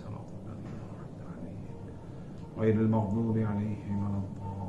siratal ladzina an'amta alayhim ghayril maghdubi alayhim waladdallin।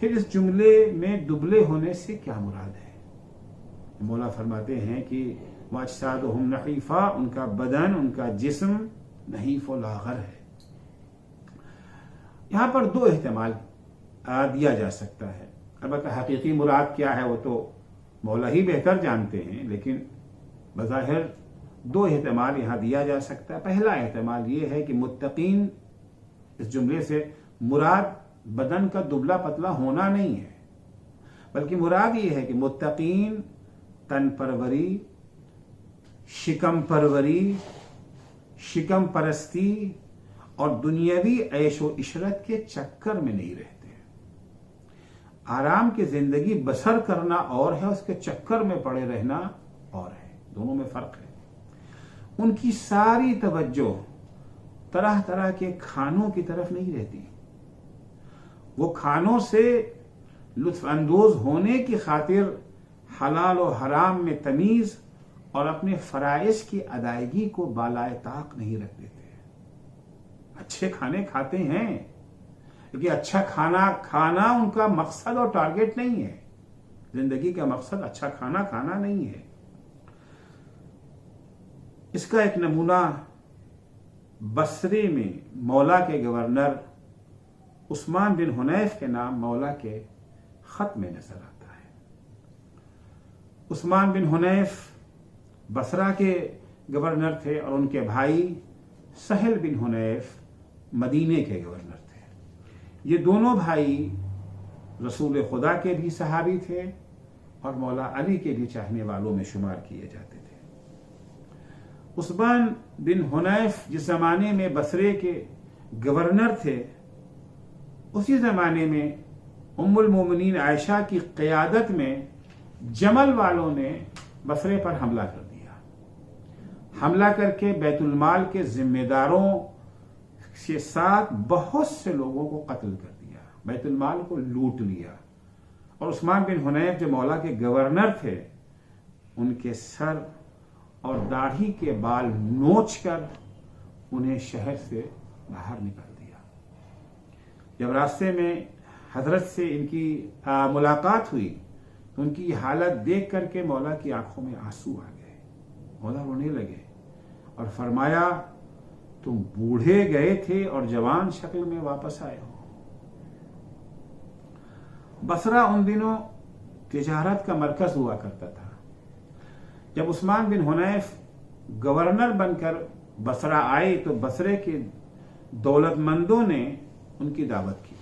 پھر اس جملے میں دبلے ہونے سے کیا مراد ہے؟ مولا فرماتے ہیں کہ وَأَجْسَادُهُمْ نَحِيفَةٌ، ان کا بدن، ان کا جسم نحیف و لاغر ہے۔ یہاں پر دو احتمال دیا جا سکتا ہے، البتہ حقیقی مراد کیا ہے وہ تو مولا ہی بہتر جانتے ہیں، لیکن بظاہر دو احتمال یہاں دیا جا سکتا ہے۔ پہلا احتمال یہ ہے کہ متقین اس جملے سے مراد بدن کا دبلا پتلا ہونا نہیں ہے، بلکہ مراد یہ ہے کہ متقین تن پروری، شکم پروری، شکم پرستی اور دنیاوی عیش و عشرت کے چکر میں نہیں رہتے۔ آرام کی زندگی بسر کرنا اور ہے، اس کے چکر میں پڑے رہنا اور ہے، دونوں میں فرق ہے۔ ان کی ساری توجہ طرح طرح کے کھانوں کی طرف نہیں رہتی، وہ کھانوں سے لطف اندوز ہونے کی خاطر حلال و حرام میں تمیز اور اپنے فرائض کی ادائیگی کو بالائے طاق نہیں رکھ دیتے۔ اچھے کھانے کھاتے ہیں، لیکن اچھا کھانا کھانا ان کا مقصد اور ٹارگٹ نہیں ہے۔ زندگی کا مقصد اچھا کھانا کھانا نہیں ہے۔ اس کا ایک نمونہ بصرے میں مولا کے گورنر عثمان بن حنیف کے نام مولا کے خط میں نظر آتا ہے۔ عثمان بن حنیف بصرہ کے گورنر تھے اور ان کے بھائی سہل بن حنیف مدینے کے گورنر تھے۔ یہ دونوں بھائی رسول خدا کے بھی صحابی تھے اور مولا علی کے بھی چاہنے والوں میں شمار کیے جاتے تھے۔ عثمان بن حنیف جس زمانے میں بصرے کے گورنر تھے، اسی زمانے میں ام المومنین عائشہ کی قیادت میں جمل والوں نے بصرے پر حملہ کر دیا۔ حملہ کر کے بیت المال کے ذمہ داروں کے ساتھ بہت سے لوگوں کو قتل کر دیا، بیت المال کو لوٹ لیا، اور عثمان بن حنیف جو مولا کے گورنر تھے، ان کے سر اور داڑھی کے بال نوچ کر انہیں شہر سے باہر نکال دیا۔ جب راستے میں حضرت سے ان کی ملاقات ہوئی تو ان کی یہ حالت دیکھ کر کے مولا کی آنکھوں میں آنسو آ گئے، مولا رونے لگے اور فرمایا تم بوڑھے گئے تھے اور جوان شکل میں واپس آئے ہو۔ بصرہ ان دنوں تجارت کا مرکز ہوا کرتا تھا۔ جب عثمان بن حنیف گورنر بن کر بصرہ آئے تو بصرے کے دولت مندوں نے ان کی دعوت کی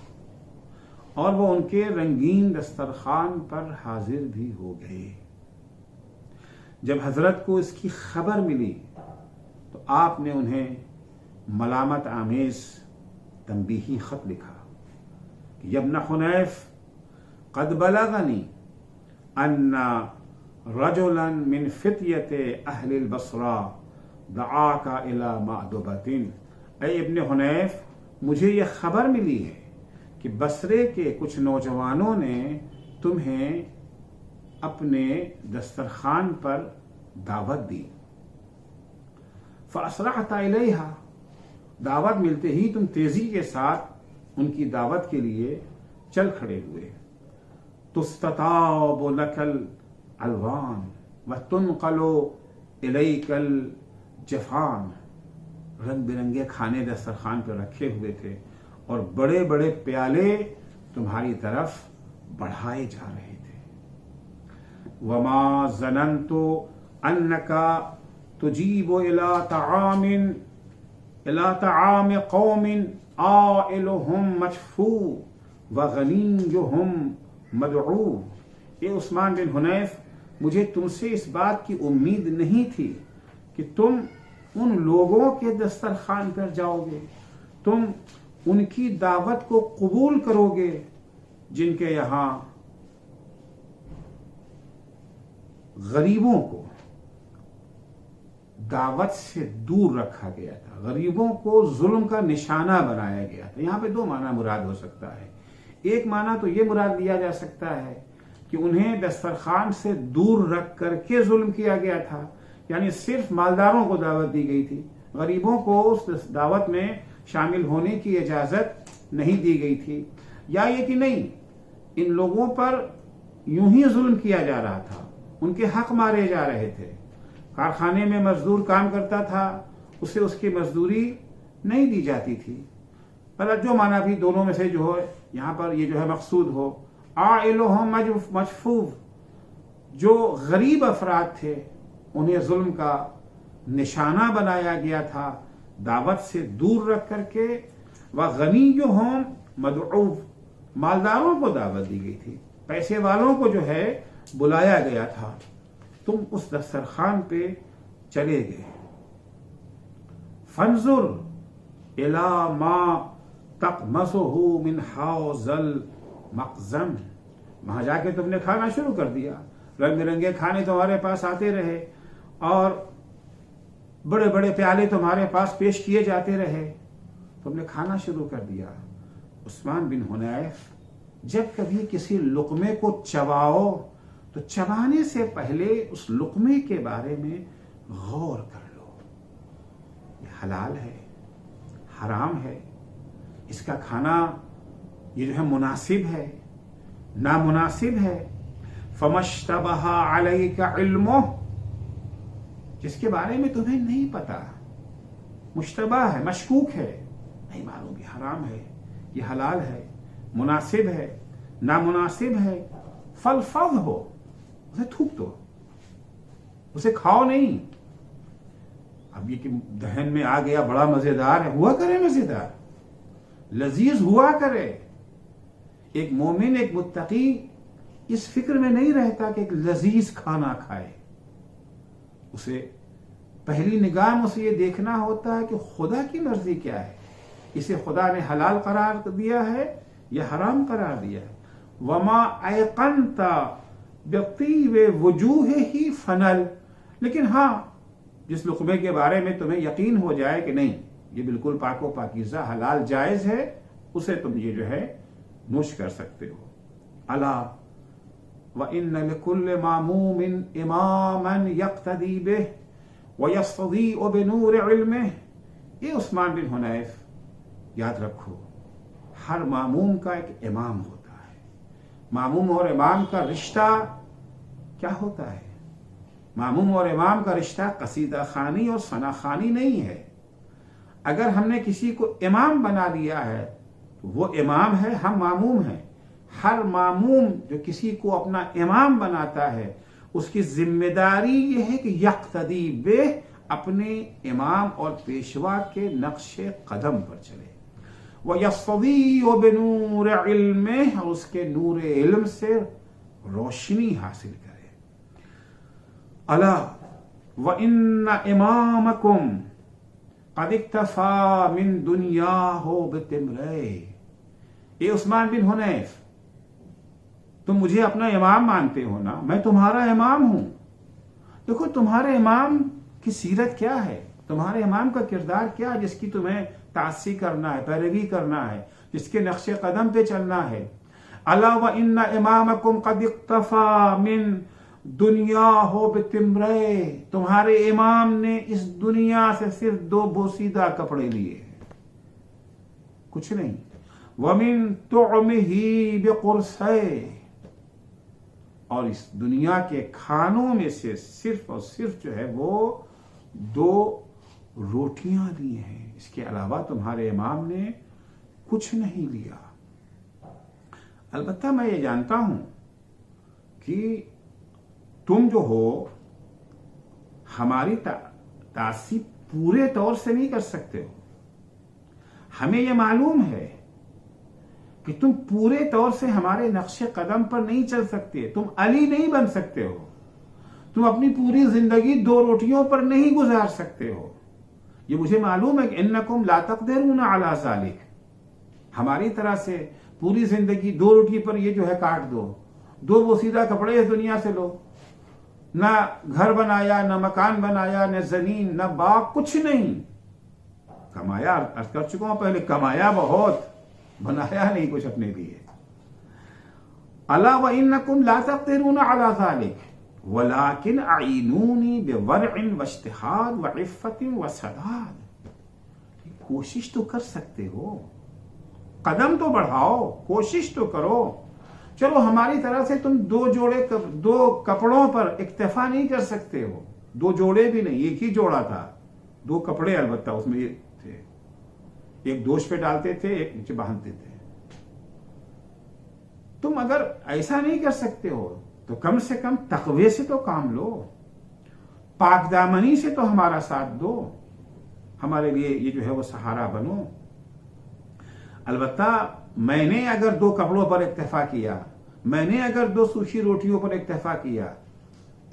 اور وہ ان کے رنگین دسترخوان پر حاضر بھی ہو گئے۔ جب حضرت کو اس کی خبر ملی تو آپ نے انہیں ملامت آمیز تنبیہی خط لکھا کہ یا ابن حنیف قد بلغنی ان رجلا من فتیت اہل البصرہ دعاک الی معدبۃ۔ اے ابن حنیف، مجھے یہ خبر ملی ہے کہ بصرے کے کچھ نوجوانوں نے تمہیں اپنے دسترخوان پر دعوت دی۔ فاسرعت الیہا، دعوت ملتے ہی تم تیزی کے ساتھ ان کی دعوت کے لیے چل کھڑے ہوئے۔ تستطاب لک الالوان وتنقل الیک الجفان، رنگ برنگے کھانے دسترخوان پر رکھے ہوئے تھے اور بڑے بڑے پیالے تمہاری طرف بڑھائے جا رہے تھے۔ وما ظننت انک تجیب الی طعام قوم عائلہم مجفو وغنیہم مدعو۔ اے عثمان بن حنیف، مجھے تم سے اس بات کی امید نہیں تھی کہ تم ان لوگوں کے دسترخوان پر جاؤ گے، تم ان کی دعوت کو قبول کرو گے جن کے یہاں غریبوں کو دعوت سے دور رکھا گیا تھا، غریبوں کو ظلم کا نشانہ بنایا گیا تھا۔ یہاں پہ دو معنی مراد ہو سکتا ہے۔ ایک معنی تو یہ مراد لیا جا سکتا ہے کہ انہیں دسترخوان سے دور رکھ کر کے ظلم کیا گیا تھا، یعنی صرف مالداروں کو دعوت دی گئی تھی، غریبوں کو اس دعوت میں شامل ہونے کی اجازت نہیں دی گئی تھی۔ یا یہ کہ نہیں، ان لوگوں پر یوں ہی ظلم کیا جا رہا تھا، ان کے حق مارے جا رہے تھے. کارخانے میں مزدور کام کرتا تھا، اسے اس کی مزدوری نہیں دی جاتی تھی. جو معنی بھی دونوں میں سے جو ہے یہاں پر یہ جو ہے مقصود ہو. عائلہم مجفوف، جو غریب افراد تھے انہیں ظلم کا نشانہ بنایا گیا تھا، دعوت سے دور رکھ کر کے. وغنیہم مدعوف، مالداروں کو دعوت دی گئی تھی، پیسے والوں کو جو ہے بلایا گیا تھا. تم اس دسترخوان پہ چلے گئے. فانظر الی ما تقمصہ من حوض المقزم، وہاں جا کے تم نے کھانا شروع کر دیا. رنگ برنگے کھانے تمہارے پاس آتے رہے اور بڑے بڑے پیالے تمہارے پاس پیش کیے جاتے رہے. تم نے کھانا شروع کر دیا. عثمان بن حنیف، جب کبھی کسی لقمے کو چباؤ تو چبانے سے پہلے اس لقمے کے بارے میں غور کر لو. یہ حلال ہے، حرام ہے، اس کا کھانا یہ جو ہے مناسب ہے، نامناسب ہے. فَمَشْتَبَهَ عَلَيْكَ عِلْمُهُ، جس کے بارے میں تمہیں نہیں پتا، مشتبہ ہے، مشکوک ہے، نہیں معلوم یہ حرام ہے، یہ حلال ہے، مناسب ہے، نامناسب ہے. فَالْفَضْهُ، اسے تھوک دو، اسے کھاؤ نہیں. اب یہ کہ دہن میں آ گیا بڑا مزیدار ہے، ہوا کرے مزیدار، لذیذ ہوا کرے. ایک مومن، ایک متقی اس فکر میں نہیں رہتا کہ ایک لذیذ کھانا کھائے. اسے پہلی نگاہ میں اسے یہ دیکھنا ہوتا ہے کہ خدا کی مرضی کیا ہے، اسے خدا نے حلال قرار دیا ہے یا حرام قرار دیا ہے. وما ایقنت بطیب وجوہہ فنل، لیکن ہاں جس لقمے کے بارے میں تمہیں یقین ہو جائے کہ نہیں یہ بالکل پاک و پاکیزہ حلال جائز ہے، اسے تم یہ جو ہے نوش کر سکتے ہو. الا وَإِنَّ لِكُلِّ مَعْمُومٍ إِمَامًا يَقْتَدِي بِهِ وَيَسْتَضِيءُ بِنُورِ عِلْمِهِ. یہ عثمان بن حنیف یاد رکھو، ہر معموم کا ایک امام ہوتا ہے. معموم اور امام کا رشتہ کیا ہوتا ہے؟ معموم اور امام کا رشتہ قصیدہ خوانی اور ثنا خوانی نہیں ہے. اگر ہم نے کسی کو امام بنا لیا ہے تو وہ امام ہے، ہم معموم ہیں. ہر معموم جو کسی کو اپنا امام بناتا ہے اس کی ذمہ داری یہ ہے کہ یقتدی بہ، اپنے امام اور پیشوا کے نقش قدم پر چلے. وَيَسْتَضِيءُ بِنُورِ عِلْمِهِ، اور اس کے نور علم سے روشنی حاصل کرے. الا وَإِنَّ إِمَامَكُمْ قَدْ اكْتَفَى مِن دُنْيَاهُ بِتِمْرَيْهِ. اے عثمان بن حنیف، تم مجھے اپنا امام مانتے ہو نا، میں تمہارا امام ہوں. دیکھو تمہارے امام کی سیرت کیا ہے، تمہارے امام کا کردار کیا ہے جس کی تمہیں تعصی کرنا ہے، پیروی کرنا ہے، جس کے نقش قدم پہ چلنا ہے. الا وان امامکم قد اقتفى من دنیاہ بتمرے، تمہارے امام نے اس دنیا سے صرف 2 بوسیدہ کپڑے لیے، کچھ نہیں. ومن طعمہ بقرصے، اور اس دنیا کے کھانوں میں سے صرف اور صرف جو ہے وہ 2 روٹیاں لی ہیں، اس کے علاوہ تمہارے امام نے کچھ نہیں لیا. البتہ میں یہ جانتا ہوں کہ تم جو ہو ہماری تعصیب پورے طور سے نہیں کر سکتے ہو. ہمیں یہ معلوم ہے کہ تم پورے طور سے ہمارے نقش قدم پر نہیں چل سکتے، تم علی نہیں بن سکتے ہو، تم اپنی پوری زندگی 2 روٹیوں پر نہیں گزار سکتے ہو. یہ مجھے معلوم ہے کہ انکم لا تقدرون علی ذلک، ہماری طرح سے پوری زندگی 2 روٹی پر یہ جو ہے کاٹ دو، 2 بوسیدہ کپڑے اس دنیا سے لو، نہ گھر بنایا، نہ مکان بنایا، نہ زمین، نہ باغ، کچھ نہیں. کمایا، عرض کر چکا ہوں پہلے، کمایا بہت، بنایا نہیں کچھ اپنے لیے. الا وانکم لا تقدرون علی ذلک ولکن اعینونی بورع واجتہاد وعفت وسداد. کوشش تو کر سکتے ہو، قدم تو بڑھاؤ، کوشش تو کرو، چلو ہماری طرح سے تم دو کپڑوں پر اکتفا نہیں کر سکتے ہو، 2 جوڑے بھی نہیں، ایک ہی جوڑا تھا، 2 کپڑے البتہ اس میں یہ تھے، ایک دوش پہ ڈالتے تھے، ایک نیچے باندھتے تھے. تم اگر ایسا نہیں کر سکتے ہو تو کم سے کم تقوی سے تو کام لو، پاک دامنی سے تو ہمارا ساتھ دو، ہمارے لیے یہ جو ہے وہ سہارا بنو. البتہ میں نے اگر 2 کپڑوں پر اکتفا کیا، میں نے اگر 2 سوکھی روٹیوں پر اکتفا کیا،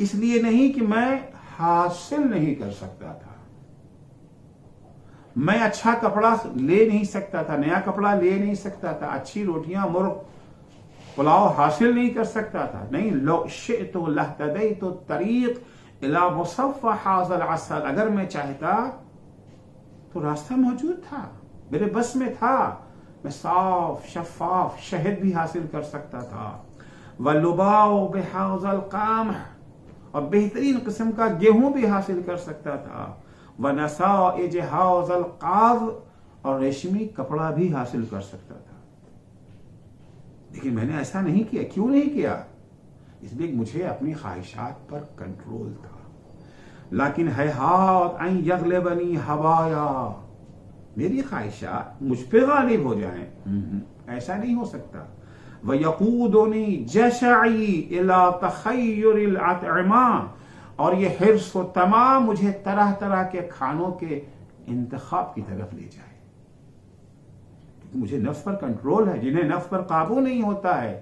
اس لیے نہیں کہ میں حاصل نہیں کر سکتا تھا، میں اچھا کپڑا لے نہیں سکتا تھا، نیا کپڑا لے نہیں سکتا تھا، اچھی روٹیاں مرغ پلاؤ حاصل نہیں کر سکتا تھا. نہیں، لو شئت لاہتدیت الطریق الی مصفى هذا العسل، اگر میں چاہتا تو راستہ موجود تھا، میرے بس میں تھا، میں صاف شفاف شہد بھی حاصل کر سکتا تھا. وَلُبَاءُ بِهَذَا الْقَمْحِ، اور بہترین قسم کا گیہوں بھی حاصل کر سکتا تھا. وَنَسَائِجِ هَذَا الْقَاذِ، اور ریشمی کپڑا بھی حاصل کر سکتا تھا. لیکن میں نے ایسا نہیں کیا. کیوں نہیں کیا؟ اس لیے مجھے اپنی خواہشات پر کنٹرول تھا. لیکن ہیہات ان یغلبنی ہوایا، میری خواہشات مجھ پہ غالب ہو جائیں، ایسا نہیں ہو سکتا. وَيَقُودُنِي جَشَعِي إِلَىٰ تَخَيُّرِ الْأَطْعِمَةِ، اور یہ حرص و طمع مجھے طرح طرح کے کھانوں کے انتخاب کی طرف لے جائے. کیونکہ مجھے نفس پر کنٹرول ہے. جنہیں نفس پر قابو نہیں ہوتا ہے،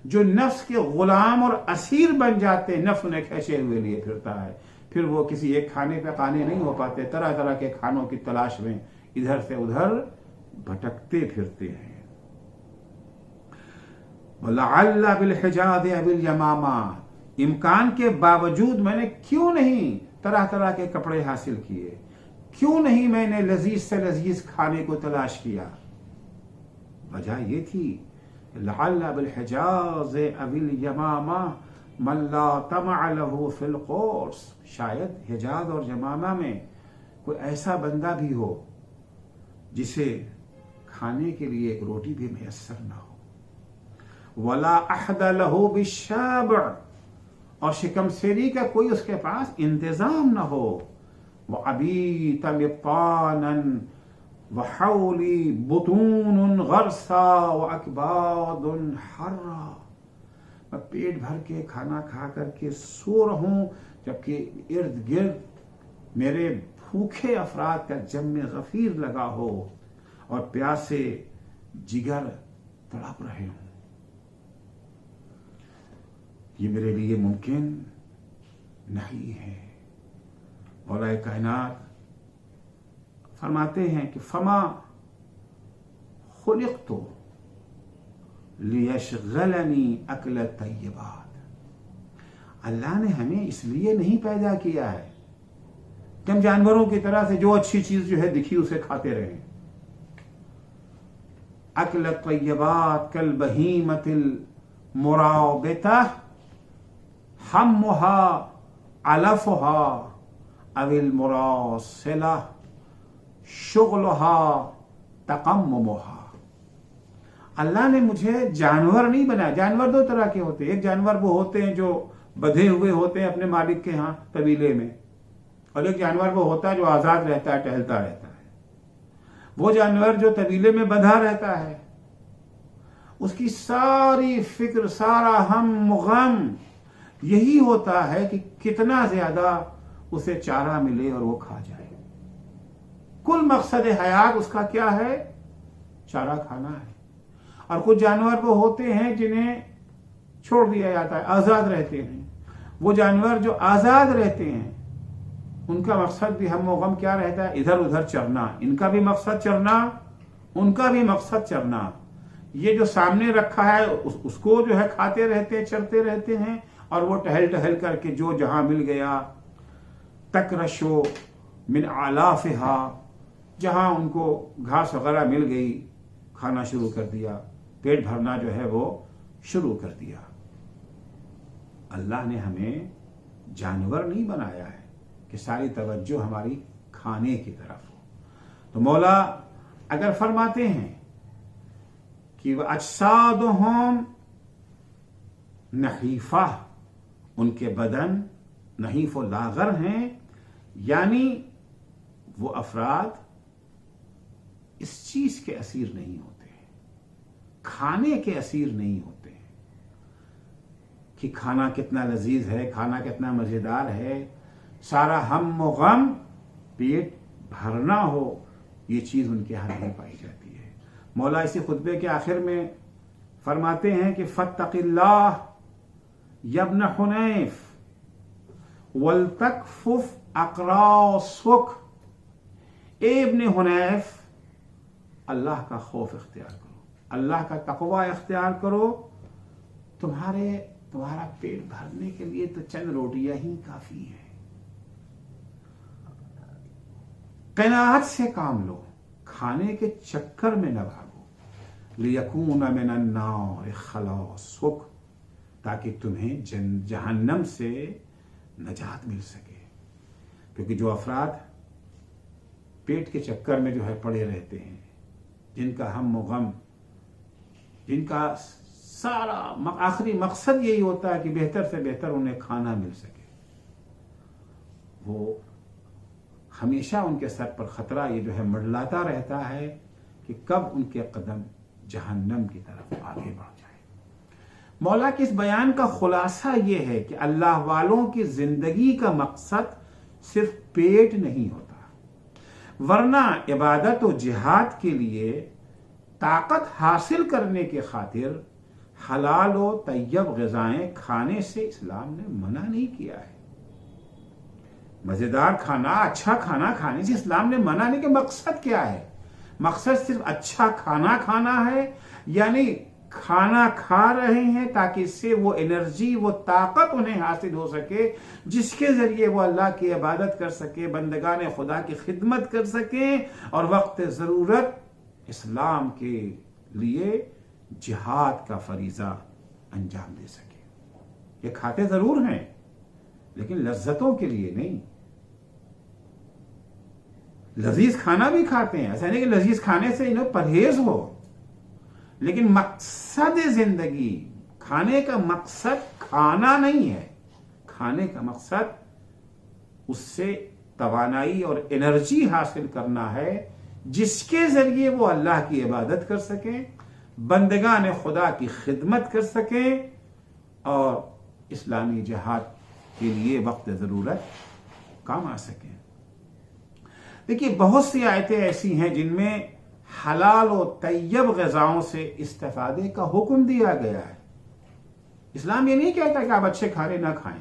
جو نفس کے غلام اور اسیر بن جاتے، نفس انہیں کھینچے ہوئے لیے پھرتا ہے، پھر وہ کسی ایک کھانے پہ قانے نہیں ہو پاتے، طرح طرح کے کھانوں کی تلاش میں ادھر سے ادھر بھٹکتے پھرتے ہیں. وَلَعَلَّ بِالْحِجَاذِ بِالْيَمَامَةِ، امکان کے باوجود میں نے کیوں نہیں طرح طرح کے کپڑے حاصل کیے، کیوں نہیں میں نے لذیذ سے لذیذ کھانے کو تلاش کیا؟ وجہ یہ تھی، لَعَلَّ بِالْحِجَاذِ بِالْيَمَامَةِ مَنْ لَا طَمَعَ لَهُ فِي الْقُرْصِ، شاید حجاز اور یمامہ میں کوئی ایسا بندہ بھی ہو جسے کھانے کے لیے ایک روٹی بھی میسر نہ ہو. وَلَا أَحْدَ لَهُ بِالشَّابِعِ، اور شکم سیری کا کوئی اس کے پاس انتظام نہ ہو. وَأَبِيتَ بِطَانًا وَحَوْلِي بُطُونٌ غَرْسًا وَأَكْبَادٌ حَرًّا، میں پیٹ بھر کے کھانا کھا کر کے سو رہوں، جبکہ ارد گرد میرے بھوکے افراد کا جم غفیر لگا ہو اور پیاسے جگر تڑپ رہے ہوں. یہ میرے لیے ممکن نہیں ہے. مولا کائنات فرماتے ہیں کہ فما خلقت لیشغلنی اکل الطیبات، اللہ نے ہمیں اس لیے نہیں پیدا کیا ہے کہ ہم جانوروں کی طرح سے جو اچھی چیز جو ہے دکھی اسے کھاتے رہیں. اکل الطیبات کالبہیمۃ المرابطہ حمها علفها او المراسلہ شغلها تقممها. اللہ نے مجھے جانور نہیں بنایا. جانور 2 طرح کے ہوتے ہیں. ایک جانور وہ ہوتے ہیں جو بدھے ہوئے ہوتے ہیں اپنے مالک کے ہاں قبیلے میں، اور ایک جانور وہ ہوتا ہے جو آزاد رہتا ہے، ٹہلتا رہتا ہے. وہ جانور جو قبیلے میں بندھا رہتا ہے، اس کی ساری فکر، سارا ہم غم یہی ہوتا ہے کہ کتنا زیادہ اسے چارہ ملے اور وہ کھا جائے. کل مقصد حیات اس کا کیا ہے؟ چارہ کھانا ہے. اور کچھ جانور وہ ہوتے ہیں جنہیں چھوڑ دیا جاتا ہے، آزاد رہتے ہیں. وہ جانور جو آزاد رہتے ہیں ان کا مقصد بھی ہم و غم کیا رہتا ہے؟ ادھر ادھر چرنا. ان کا بھی مقصد چرنا، ان کا بھی مقصد چرنا. یہ جو سامنے رکھا ہے اس کو جو ہے کھاتے رہتے، چرتے رہتے ہیں، اور وہ ٹہل ٹہل کر کے جو جہاں مل گیا تکرشو من آلافها، جہاں ان کو گھاس وغیرہ مل گئی کھانا شروع کر دیا، پیٹ بھرنا جو ہے وہ شروع کر دیا. اللہ نے ہمیں جانور نہیں بنایا ہے کہ ساری توجہ ہماری کھانے کی طرف ہو. تو مولا اگر فرماتے ہیں کہ اجسادہم نحیفہ، ان کے بدن نحیف و لاغر ہیں، یعنی وہ افراد اس چیز کے اسیر نہیں ہوتے، کھانے کے اسیر نہیں ہوتے کہ کھانا کتنا لذیذ ہے، کھانا کتنا مزیدار ہے، سارا ہم و غم پیٹ بھرنا ہو، یہ چیز ان کے ہاں نہیں پائی جاتی ہے۔ مولا اسی خطبے کے آخر میں فرماتے ہیں کہ فاتق اللہ یا ابن حنیف ولتکفف اقراصک، اے ابن حنیف اللہ کا خوف اختیار کرو، اللہ کا تقوی اختیار کرو، تمہارا پیٹ بھرنے کے لیے تو چند روٹیاں ہی کافی ہیں، قناعت سے کام لو، کھانے کے چکر میں نہ بھاگو، لیکون من النار خلاصک، تاکہ تمہیں جہنم سے نجات مل سکے۔ کیونکہ جو افراد پیٹ کے چکر میں جو ہے پڑے رہتے ہیں، جن کا ہم و غم، جن کا سارا آخری مقصد یہی ہوتا ہے کہ بہتر سے بہتر انہیں کھانا مل سکے، وہ ہمیشہ ان کے سر پر خطرہ یہ جو ہے منڈلاتا رہتا ہے کہ کب ان کے قدم جہنم کی طرف آگے بڑھ جائے۔ مولا کے اس بیان کا خلاصہ یہ ہے کہ اللہ والوں کی زندگی کا مقصد صرف پیٹ نہیں ہوتا، ورنہ عبادت و جہاد کے لیے طاقت حاصل کرنے کی خاطر حلال و طیب غذائیں کھانے سے اسلام نے منع نہیں کیا ہے۔ مزیدار کھانا، اچھا کھانا کھانے سے اسلام نے منع نہیں کہ مقصد کیا ہے؟ مقصد صرف اچھا کھانا کھانا ہے، یعنی کھانا کھا رہے ہیں تاکہ اس سے وہ انرجی، وہ طاقت انہیں حاصل ہو سکے جس کے ذریعے وہ اللہ کی عبادت کر سکے، بندگان خدا کی خدمت کر سکیں اور وقت ضرورت اسلام کے لیے جہاد کا فریضہ انجام دے سکے۔ یہ کھاتے ضرور ہیں لیکن لذتوں کے لیے نہیں۔ لذیذ کھانا بھی کھاتے ہیں، ایسا نہیں کہ لذیذ کھانے سے انہیں پرہیز ہو، لیکن مقصد زندگی، کھانے کا مقصد کھانا نہیں ہے، کھانے کا مقصد اس سے توانائی اور انرجی حاصل کرنا ہے جس کے ذریعے وہ اللہ کی عبادت کر سکیں، بندگان خدا کی خدمت کر سکیں اور اسلامی جہاد کے لیے وقت ضرورت کام آ سکیں۔ دیکھیے بہت سی آیتیں ایسی ہیں جن میں حلال و طیب غذاؤں سے استفادے کا حکم دیا گیا ہے۔ اسلام یہ نہیں کہتا کہ آپ اچھے کھانے نہ کھائیں،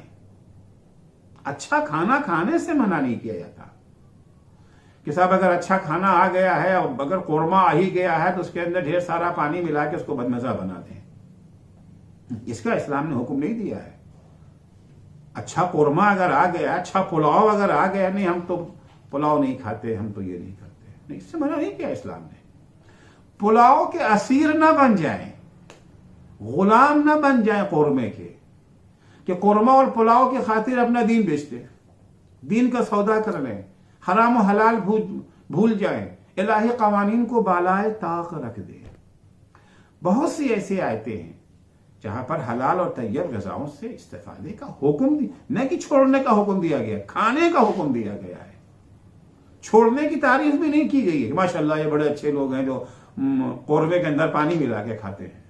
اچھا کھانا کھانے سے منع نہیں کیا جاتا کہ صاحب اگر اچھا کھانا آ گیا ہے اور اگر قورمہ آ ہی گیا ہے تو اس کے اندر ڈھیر سارا پانی ملا کے اس کو بدمزہ بنا دیں، اس کا اسلام نے حکم نہیں دیا ہے۔ اچھا قورمہ اگر آ گیا، اچھا پلاؤ اگر آ گیا، نہیں ہم تو پلاؤ نہیں کھاتے، ہم تو یہ نہیں کرتے، نہیں، اس سے منع نہیں کیا اسلام نے۔ پلاؤ کے اسیر نہ بن جائیں، غلام نہ بن جائیں قورمے کے، کہ قورمہ اور پلاؤ کی خاطر اپنا دین بیچتے، دین کا سودا کر لیں، حرام و حلال بھول جائیں، الہی قوانین کو بالائے طاق رکھ دیں۔ بہت سی ایسی آیتیں ہیں جہاں پر حلال اور طیب غذاؤں سے استفادے کا حکم نہ کہ چھوڑنے کا حکم دیا گیا، کھانے کا حکم دیا گیا ہے۔ چھوڑنے کی تعریف بھی نہیں کی گئی ہے، ماشاءاللہ یہ بڑے اچھے لوگ ہیں جو قورمے کے اندر پانی ملا کے کھاتے ہیں،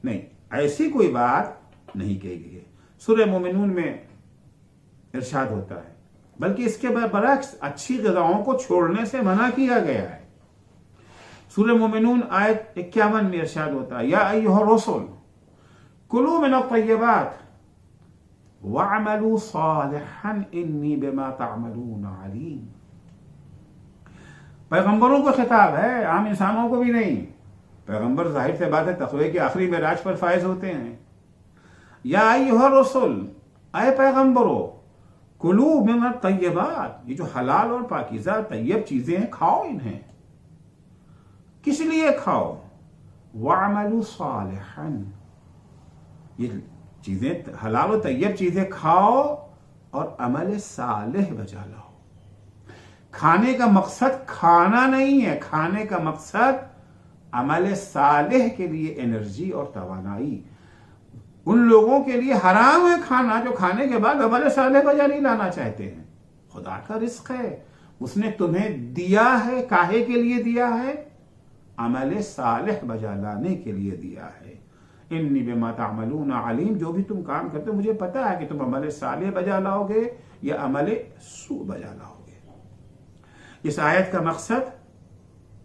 نہیں، ایسی کوئی بات نہیں کہی گئی ہے۔ سورہ مومنون میں ارشاد ہوتا ہے، بلکہ اس کے برعکس اچھی غذاؤں کو چھوڑنے سے منع کیا گیا ہے۔ سورہ مومنون آیت 51 میں ارشاد ہوتا ہے، یا ایھا الرسل کلوا من الطیبات وَاعْمَلُوا صَالِحًا إِنِّي بِمَا تَعْمَلُونَ عَلِيمٌ۔ پیغمبروں کو خطاب ہے، عام انسانوں کو بھی نہیں۔ پیغمبر ظاہر سے بات ہے تقوی کے آخری معراج پر فائز ہوتے ہیں۔ یا ایھا الرسل، اے پیغمبرو، کلوا من الطیبات، یہ جو حلال اور پاکیزہ طیب چیزیں ہیں کھاؤ انہیں۔ کس لیے کھاؤ؟ وَاعْمَلُوا صَالِحًا، یہ چیزیں حلال و طیب چیزیں کھاؤ اور عمل صالح بجا لاؤ۔ کھانے کا مقصد کھانا نہیں ہے، کھانے کا مقصد عمل صالح کے لیے انرجی اور توانائی. ان لوگوں کے لیے حرام ہے کھانا جو کھانے کے بعد عمل صالح بجا نہیں لانا چاہتے ہیں. خدا کا رزق ہے, اس نے تمہیں دیا ہے, کاہے کے لیے دیا ہے؟ عمل صالح بجا لانے کے لیے دیا ہے. انی بما تعملون علیم, جو بھی تم کام کرتے ہو مجھے پتا ہے کہ تم عمل صالح بجا لاؤ گے یا عمل سوء بجا لاؤ گے. اس آیت کا مقصد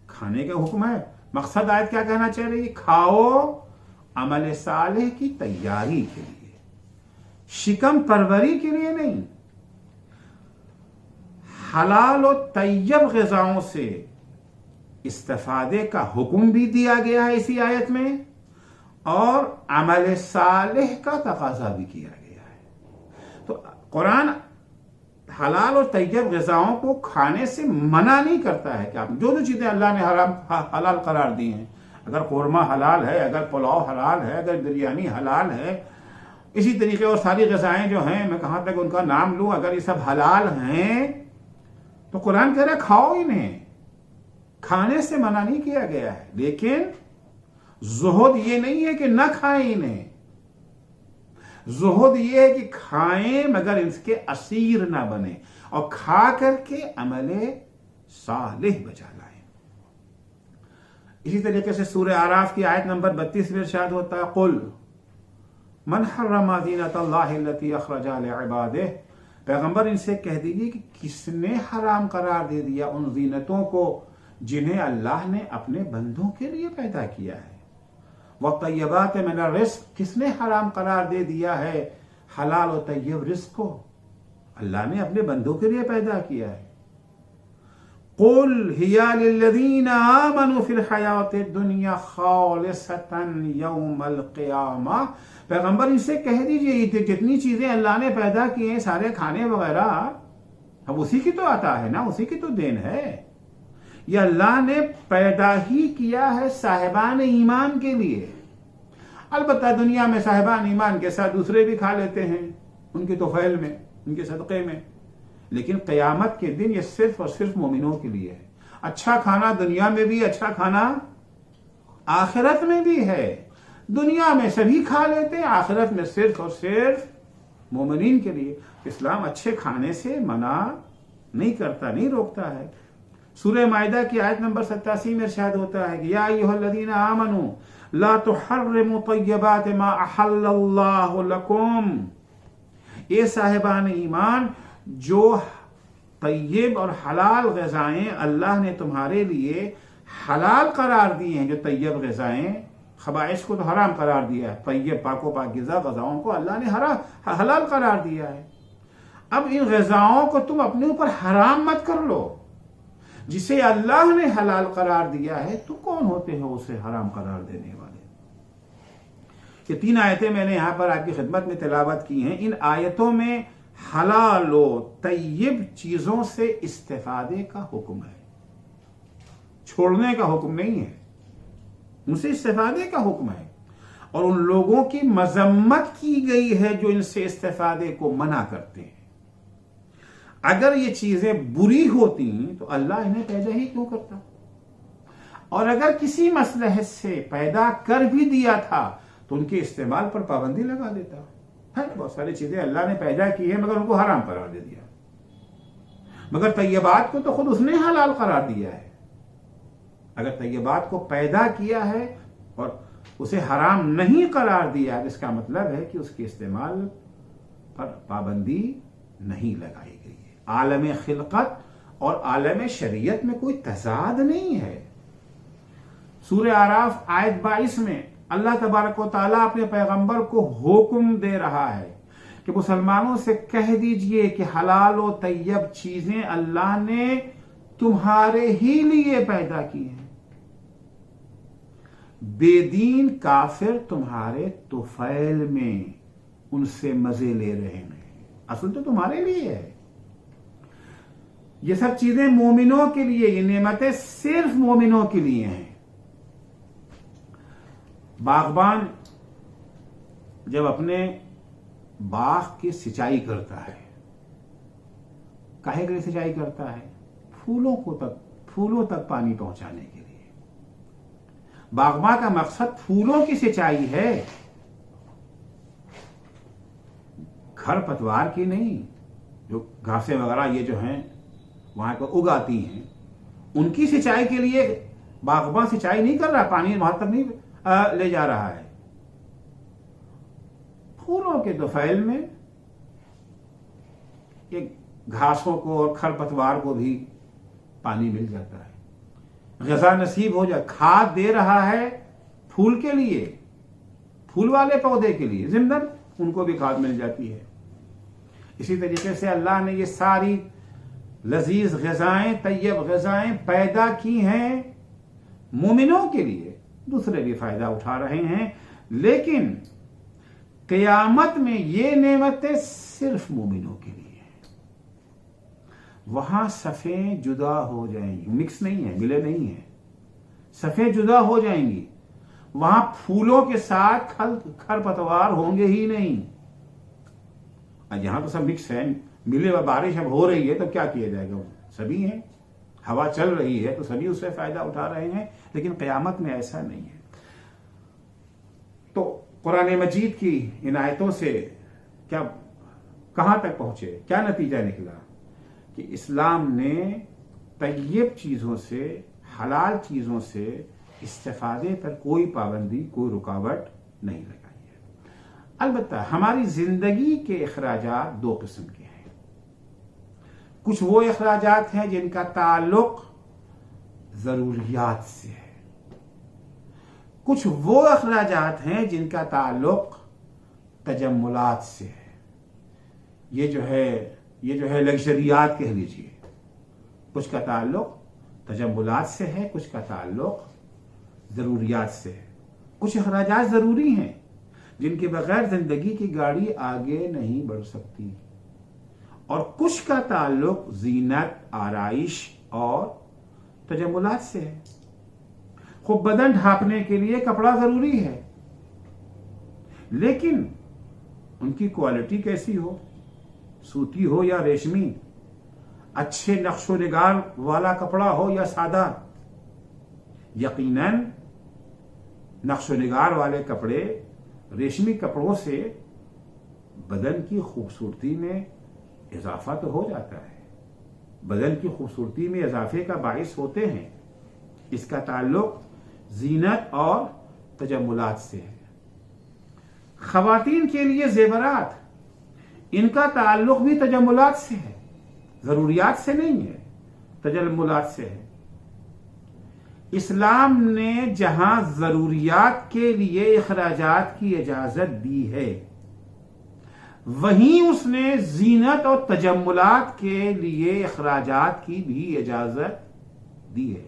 کھانے کا حکم ہے. مقصد آیت کیا کہنا چاہ رہی ہے؟ کھاؤ عمل صالح کی تیاری کے لیے, شکم پروری کے لیے نہیں. حلال و طیب غذاؤں سے استفادے کا حکم بھی دیا گیا ہے اسی آیت میں, اور عمل صالح کا تقاضا بھی کیا گیا ہے. تو قرآن حلال اور طیب غذاؤں کو کھانے سے منع نہیں کرتا ہے کہ آپ جو چیزیں اللہ نے حلال قرار دی ہیں, اگر قورمہ حلال ہے, اگر پلاؤ حلال ہے, اگر بریانی حلال ہے, اسی طریقے اور ساری غذائیں جو ہیں, میں کہاں تک ان کا نام لوں, اگر یہ سب حلال ہیں تو قرآن کہہ رہا ہے کھاؤ انہیں, کھانے سے منع نہیں کیا گیا ہے. لیکن زہد یہ نہیں ہے کہ نہ کھائیں انہیں, زہد یہ ہے کہ کھائیں مگر اس کے اسیر نہ بنے, اور کھا کر کے عمل صالح بجا لائیں. اسی طریقے سے سورہ اعراف کی آیت نمبر 32 میں ارشاد ہوتا ہے قل من حرم زینت اللہ التی اخرج لعبادہ, پیغمبر ان سے کہہ دیجیے کہ کس نے حرام قرار دے دیا ان زینتوں کو جنہیں اللہ نے اپنے بندوں کے لیے پیدا کیا ہے. والطیبات من الرزق, کس نے حرام قرار دے دیا ہے حلال و طیب رزق کو؟ اللہ نے اپنے بندوں کے لیے پیدا کیا ہے. قل ہی للذین آمنوا فی الحیات الدنیا خالصۃ یوم القیامہ, پیغمبر ان سے کہہ دیجئے یہ جتنی چیزیں اللہ نے پیدا کی ہیں, سارے کھانے وغیرہ, اب اسی کی تو عطا ہے نا, اسی کی تو دین ہے. یہ اللہ نے پیدا ہی کیا ہے صاحبان ایمان کے لیے. البتہ دنیا میں صاحبان ایمان کے ساتھ دوسرے بھی کھا لیتے ہیں ان کے توفیل میں, ان کے صدقے میں, لیکن قیامت کے دن یہ صرف اور صرف مومنوں کے لیے ہے. اچھا کھانا دنیا میں بھی, اچھا کھانا آخرت میں بھی ہے. دنیا میں سبھی کھا لیتے ہیں, آخرت میں صرف اور صرف مومنین کے لیے. اسلام اچھے کھانے سے منع نہیں کرتا, نہیں روکتا ہے. سورہ مائدہ کی آیت نمبر 87 میں ارشاد ہوتا ہے کہ یا ایھا الذین آمنوا لا تحرموا طیبات ما احل اللہ لکم, اے صاحبان ایمان جو طیب اور حلال غذائیں اللہ نے تمہارے لیے حلال قرار دی ہیں, جو طیب غذائیں, خبائث کو تو حرام قرار دیا ہے, طیب پاک و پاکیزہ غذاؤں کو اللہ نے حلال قرار دیا ہے. اب ان غذاؤں کو تم اپنے اوپر حرام مت کر لو. جسے اللہ نے حلال قرار دیا ہے تو کون ہوتے ہو اسے حرام قرار دینے والے؟ یہ 3 آیتیں میں نے یہاں پر آپ کی خدمت میں تلاوت کی ہیں. ان آیتوں میں حلال و طیب چیزوں سے استفادے کا حکم ہے, چھوڑنے کا حکم نہیں ہے, ان سے استفادے کا حکم ہے. اور ان لوگوں کی مذمت کی گئی ہے جو ان سے استفادے کو منع کرتے ہیں. اگر یہ چیزیں بری ہوتی تو اللہ انہیں پیدا ہی کیوں کرتا؟ اور اگر کسی مصلحت سے پیدا کر بھی دیا تھا تو ان کے استعمال پر پابندی لگا دیتا. بہت ساری چیزیں اللہ نے پیدا کی ہیں مگر ان کو حرام قرار دے دیا. مگر طیبات کو تو خود اس نے حلال قرار دیا ہے. اگر طیبات کو پیدا کیا ہے اور اسے حرام نہیں قرار دیا, اس کا مطلب ہے کہ اس کے استعمال پر پابندی نہیں لگائی گئی ہے. عالم خلقت اور عالم شریعت میں کوئی تضاد نہیں ہے. سورہ اعراف آیت 22 میں اللہ تبارک و تعالیٰ اپنے پیغمبر کو حکم دے رہا ہے کہ مسلمانوں سے کہہ دیجئے کہ حلال و طیب چیزیں اللہ نے تمہارے ہی لیے پیدا کی ہیں. بے دین کافر تمہارے طفیل میں ان سے مزے لے رہے ہیں, اصل تو تمہارے لیے ہے. یہ سب چیزیں مومنوں کے لیے, یہ نعمتیں صرف مومنوں کے لیے ہیں. باغبان جب اپنے باغ کی سچائی کرتا ہے, کاہے کے لیے سچائی کرتا ہے؟ پھولوں تک پانی پہنچانے کے لیے. باغباں کا مقصد پھولوں کی سچائی ہے، کھر پتوار کی نہیں. جو گھاسیں وغیرہ یہ جو ہیں وہاں کو اگاتی ہیں، ان کی سچائی کے لیے باغباں سچائی نہیں کر رہا، پانی وہاں تک نہیں لے جا رہا ہے. پھولوں کے دوفیل میں ایک گھاسوں کو اور کھر پتوار کو بھی پانی مل جاتا ہے، غذا نصیب ہو جائے. کھاد دے رہا ہے پھول کے لیے، پھول والے پودے کے لیے، ضمن ان کو بھی کھاد مل جاتی ہے. اسی طریقے سے اللہ نے یہ ساری لذیذ غذائیں، طیب غذائیں پیدا کی ہیں مومنوں کے لیے، دوسرے بھی فائدہ اٹھا رہے ہیں. لیکن قیامت میں یہ نعمتیں صرف مومنوں کے لیے ہیں. وہاں صفیں جدا ہو جائیں گی، مکس نہیں ہے، ملے نہیں ہیں، صفیں جدا ہو جائیں گی. وہاں پھولوں کے ساتھ کھر پتوار ہوں گے ہی نہیں. یہاں تو سب مکس ہے، ملے ہوئے. بارش اب ہو رہی ہے تو کیا کیا جائے گا، سبھی ہیں. ہوا چل رہی ہے تو سبھی اس سے فائدہ اٹھا رہے ہیں. لیکن قیامت میں ایسا نہیں ہے. تو قرآن مجید کی ان آیتوں سے کیا کہاں تک پہنچے، کیا نتیجہ نکلا کہ اسلام نے طیب چیزوں سے، حلال چیزوں سے استفادے پر کوئی پابندی، کوئی رکاوٹ نہیں لگائی ہے. البتہ ہماری زندگی کے اخراجات دو قسم کے ہیں. کچھ وہ اخراجات ہیں جن کا تعلق ضروریات سے ہے، کچھ وہ اخراجات ہیں جن کا تعلق تجملات سے ہے. یہ جو ہے لگژریات کہہ لیجیے. کچھ کا تعلق تجملات سے ہے، کچھ کا تعلق ضروریات سے ہے. کچھ اخراجات ضروری ہیں جن کے بغیر زندگی کی گاڑی آگے نہیں بڑھ سکتی، اور کچھ کا تعلق زینت، آرائش اور تجملات سے ہے. خوب بدن ڈھانپنے کے لیے کپڑا ضروری ہے، لیکن ان کی کوالٹی کیسی ہو، سوتی ہو یا ریشمی، اچھے نقش و نگار والا کپڑا ہو یا سادہ. یقیناً نقش و نگار والے کپڑے، ریشمی کپڑوں سے بدن کی خوبصورتی میں اضافہ تو ہو جاتا ہے، بدن کی خوبصورتی میں اضافے کا باعث ہوتے ہیں. اس کا تعلق زینت اور تجملات سے ہے. خواتین کے لیے زیورات، ان کا تعلق بھی تجملات سے ہے، ضروریات سے نہیں ہے، تجملات سے ہے. اسلام نے جہاں ضروریات کے لیے اخراجات کی اجازت دی ہے، وہیں اس نے زینت اور تجملات کے لیے اخراجات کی بھی اجازت دی ہے.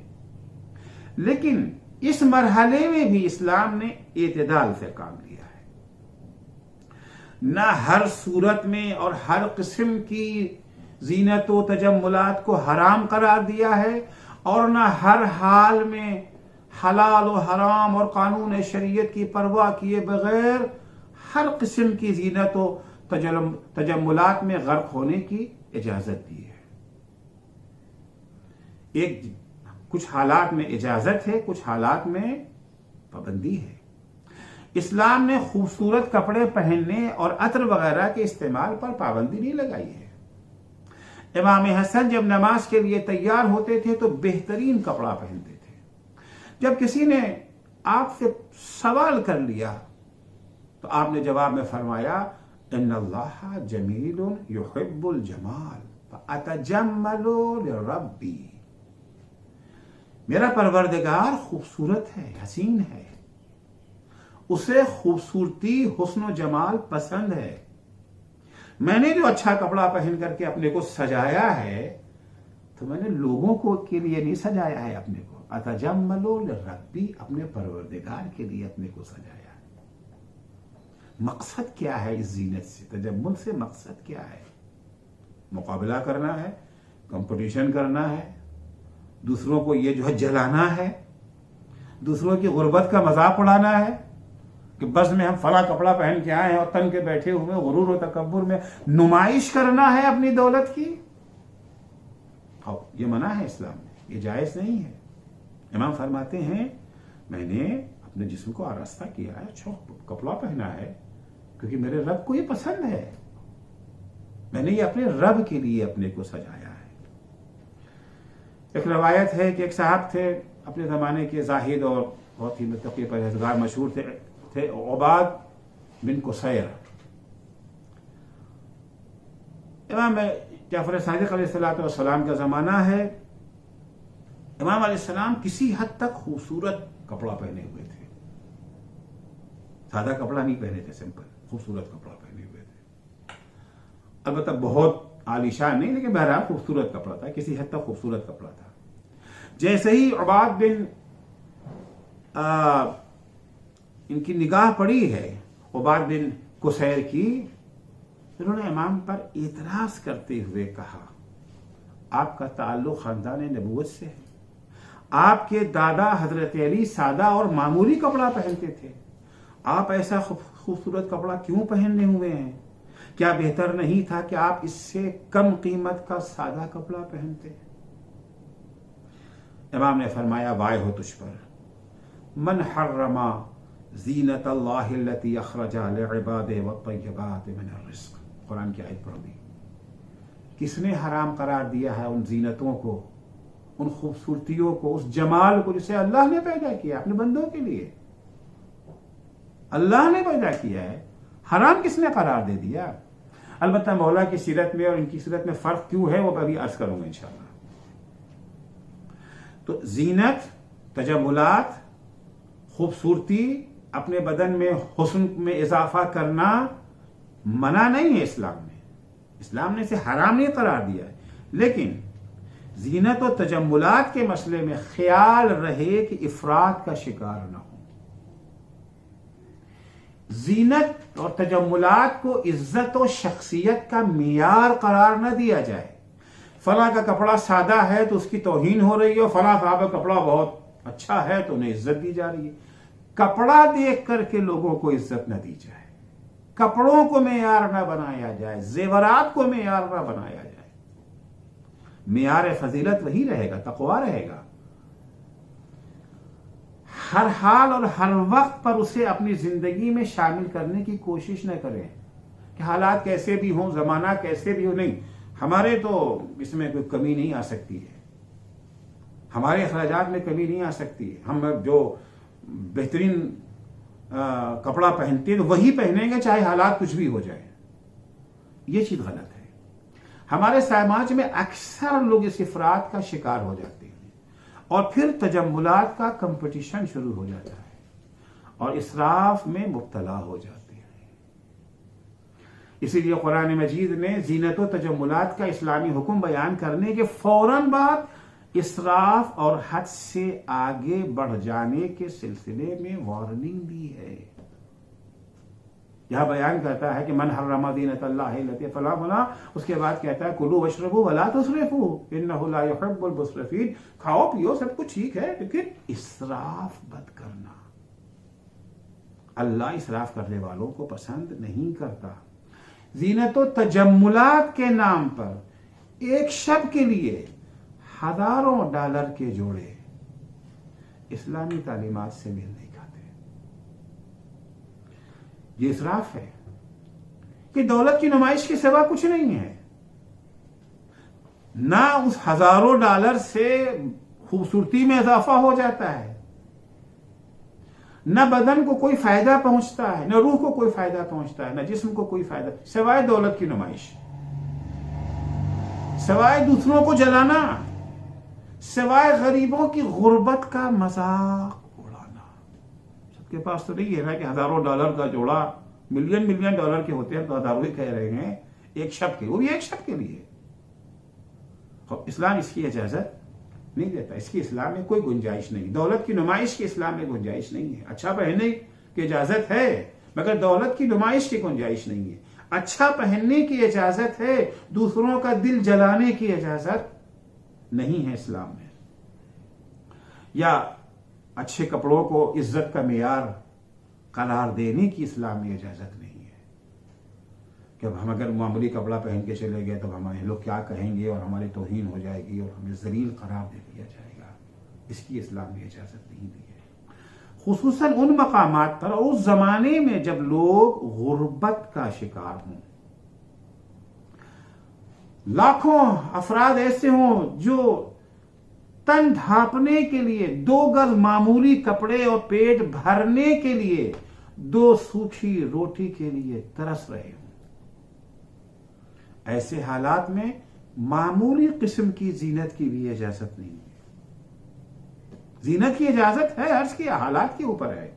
لیکن اس مرحلے میں بھی اسلام نے اعتدال سے کام لیا ہے. نہ ہر صورت میں اور ہر قسم کی زینت و تجملات کو حرام قرار دیا ہے، اور نہ ہر حال میں حلال و حرام اور قانون شریعت کی پرواہ کیے بغیر ہر قسم کی زینت و تجملات میں غرق ہونے کی اجازت دی ہے. کچھ حالات میں اجازت ہے، کچھ حالات میں پابندی ہے. اسلام نے خوبصورت کپڑے پہننے اور عطر وغیرہ کے استعمال پر پابندی نہیں لگائی ہے. امام حسن جب نماز کے لیے تیار ہوتے تھے تو بہترین کپڑا پہنتے تھے. جب کسی نے آپ سے سوال کر لیا تو آپ نے جواب میں فرمایا، ان اللہ جمیل یحب الجمال فاتجمل لربی. میرا پروردگار خوبصورت ہے، حسین ہے، اسے خوبصورتی، حسن و جمال پسند ہے. میں نے جو اچھا کپڑا پہن کر کے اپنے کو سجایا ہے تو میں نے لوگوں کو کے لیے نہیں سجایا ہے، اپنے کو اتجمل لربی، اپنے پروردگار کے لیے اپنے کو سجایا ہے. مقصد کیا ہے اس زینت سے، تجمل سے مقصد کیا ہے؟ مقابلہ کرنا ہے، کمپٹیشن کرنا ہے، دوسروں کو یہ جو ہے جلانا ہے، دوسروں کی غربت کا مذاق اڑانا ہے کہ بس میں ہم فلاں کپڑا پہن کے آئے ہیں اور تن کے بیٹھے ہوئے غرور و تکبر میں نمائش کرنا ہے اپنی دولت کی. یہ منع ہے اسلام میں، یہ جائز نہیں ہے. امام فرماتے ہیں میں نے اپنے جسم کو آراستہ کیا ہے، اچھا کپڑا پہنا ہے، کیونکہ میرے رب کو یہ پسند ہے، میں نے یہ اپنے رب کے لیے اپنے کو سجایا ہے۔ ایک روایت ہے کہ ایک صاحب تھے اپنے زمانے کے زاہد اور بہت ہی متقی پرہیزگار مشہور تھے عباد بن قصیر۔ امام جعفر صادق علیہ السلام کا زمانہ ہے۔ امام علیہ السلام کسی حد تک خوبصورت کپڑا پہنے ہوئے تھے، سادہ کپڑا نہیں پہنے تھے، سمپل خوبصورت کپڑا پہنے ہوئے تھے، البتہ بہت عالیشان نہیں، لیکن بہرحال خوبصورت کپڑا تھا، کسی حد تک خوبصورت کپڑا تھا۔ جیسے ہی عباد بن ان کی نگاہ پڑی ہے عباد بن قصیر کی، انہوں نے امام پر اعتراض کرتے ہوئے کہا، آپ کا تعلق خاندان نبوت سے ہے، آپ کے دادا حضرت علی سادہ اور معمولی کپڑا پہنتے تھے، آپ ایسا خوبصورت کپڑا کیوں پہنے ہوئے ہیں؟ کیا بہتر نہیں تھا کہ آپ اس سے کم قیمت کا سادہ کپڑا پہنتے؟ امام نے فرمایا، وائے ہو تجھ پر، من حرم زینت اللہ التی اخرج لعبادہ والطیبات من الرزق، قرآن کی آیت پڑھ دی، کس نے حرام قرار دیا ہے ان زینتوں کو، ان خوبصورتیوں کو، اس جمال کو جسے اللہ نے پیدا کیا اپنے بندوں کے لیے، اللہ نے پیدا کیا ہے، حرام کس نے قرار دے دیا؟ البتہ مولا کی سیرت میں اور ان کی سیرت میں فرق کیوں ہے وہ ابھی عرض کروں گا انشاءاللہ۔ تو زینت، تجملات، خوبصورتی، اپنے بدن میں حسن میں اضافہ کرنا منع نہیں ہے اسلام نے اسے حرام نہیں قرار دیا ہے، لیکن زینت و تجملات کے مسئلے میں خیال رہے کہ افراط کا شکار نہ ہو۔ زینت اور تجملات کو عزت و شخصیت کا معیار قرار نہ دیا جائے، فلاں کا کپڑا سادہ ہے تو اس کی توہین ہو رہی ہے، فلاں صاحب کا کپڑا بہت اچھا ہے تو انہیں عزت دی جا رہی ہے۔ کپڑا دیکھ کر کے لوگوں کو عزت نہ دی جائے، کپڑوں کو معیار نہ بنایا جائے، زیورات کو معیار نہ بنایا جائے۔ معیار فضیلت وہی رہے گا، تقویٰ رہے گا۔ ہر حال اور ہر وقت پر اسے اپنی زندگی میں شامل کرنے کی کوشش نہ کریں کہ حالات کیسے بھی ہوں، زمانہ کیسے بھی ہو، نہیں، ہمارے تو اس میں کوئی کمی نہیں آ سکتی ہے، ہمارے اخراجات میں کمی نہیں آ سکتی ہے، ہم جو بہترین کپڑا پہنتے ہیں تو وہی پہنیں گے چاہے حالات کچھ بھی ہو جائے۔ یہ چیز غلط ہے۔ ہمارے سماج میں اکثر لوگ اس افراط کا شکار ہو جاتے ہیں اور پھر تجملات کا کمپٹیشن شروع ہو جاتا ہے اور اسراف میں مبتلا ہو جاتے ہیں۔ اسی لیے قرآن مجید نے زینت و تجملات کا اسلامی حکم بیان کرنے کے فوراً بعد اسراف اور حد سے آگے بڑھ جانے کے سلسلے میں وارننگ دی ہے۔ یہاں بیان کرتا ہے کہ من حرم زینت اللہ التی فلاں فلاں، اس کے بعد کہتا ہے کلوا واشربوا ولا تسرفوا انہ لا يحب المسرفین، کھاؤ پیو سب کچھ ٹھیک ہے لیکن اسراف مت کرنا، اللہ اسراف کرنے والوں کو پسند نہیں کرتا۔ زینت و تجملات کے نام پر ایک شب کے لیے ہزاروں ڈالر کے جوڑے اسلامی تعلیمات سے میل نہیں کھاتے۔ یہ اسراف ہے کہ دولت کی نمائش کے سوا کچھ نہیں ہے۔ نہ اس ہزاروں ڈالر سے خوبصورتی میں اضافہ ہو جاتا ہے، نہ بدن کو کوئی فائدہ پہنچتا ہے، نہ روح کو کوئی فائدہ پہنچتا ہے، نہ جسم کو کوئی فائدہ، سوائے دولت کی نمائش، سوائے دوسروں کو جلانا، سوائے غریبوں کی غربت کا مذاق اڑانا۔ سب کے پاس تو نہیں ہے نا کہ ہزاروں ڈالر کا جوڑا، ملین ڈالر کے ہوتے ہیں تو ہزاروں ہی کہہ رہے ہیں ایک شب کے، وہ بھی ایک شب کے لیے۔ اسلام اس کی اجازت نہیں دیتا، اس کی اسلام میں کوئی گنجائش نہیں، دولت کی نمائش کی اسلام میں گنجائش نہیں ہے۔ اچھا پہننے کی اجازت ہے مگر دولت کی نمائش کی گنجائش نہیں ہے۔ اچھا پہننے کی اجازت ہے، دوسروں کا دل جلانے کی اجازت نہیں ہے اسلام میں۔ یا اچھے کپڑوں کو عزت کا معیار قرار دینے کی اسلام میں اجازت نہیں ہے کہ اب ہم اگر معمولی کپڑا پہن کے چلے گئے تو ہمارے لوگ کیا کہیں گے اور ہماری توہین ہو جائے گی اور ہمیں ذلیل قرار دے دیا جائے گا۔ اس کی اسلام میں اجازت نہیں دی ہے۔ خصوصاً ان مقامات پر اور اس زمانے میں جب لوگ غربت کا شکار ہوں. لاکھوں افراد ایسے ہوں جو تن ڈھانپنے کے لیے 2 گز معمولی کپڑے اور پیٹ بھرنے کے لیے 2 سوکھی روٹی کے لیے ترس رہے ہوں. ایسے حالات میں معمولی قسم کی زینت کی بھی اجازت نہیں ہے. زینت کی اجازت ہے، عرض کیا حالات کے اوپر ہے.